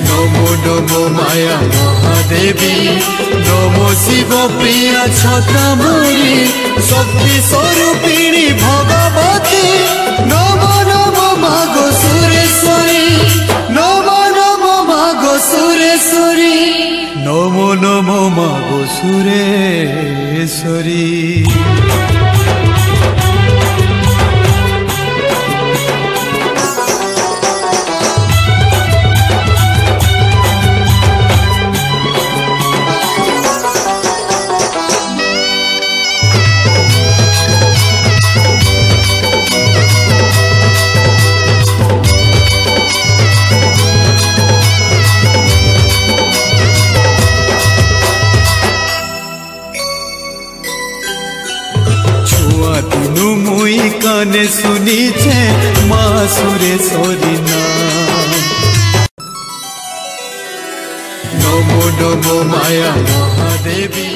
नमो नमो माया महादेवी नमो शिव प्रिया छत्रामुरी शक्ति स्वरूपिणी भगवती नमो नमो मागो सुरेश्वरी नमो नमो मागो सुरेश्वरी नमो नमो मागो सुरेश्वरी। तीनू मुई काने सुनी छे माँ सुरेश्वरी नाम। नमो नमो माया महादेवी।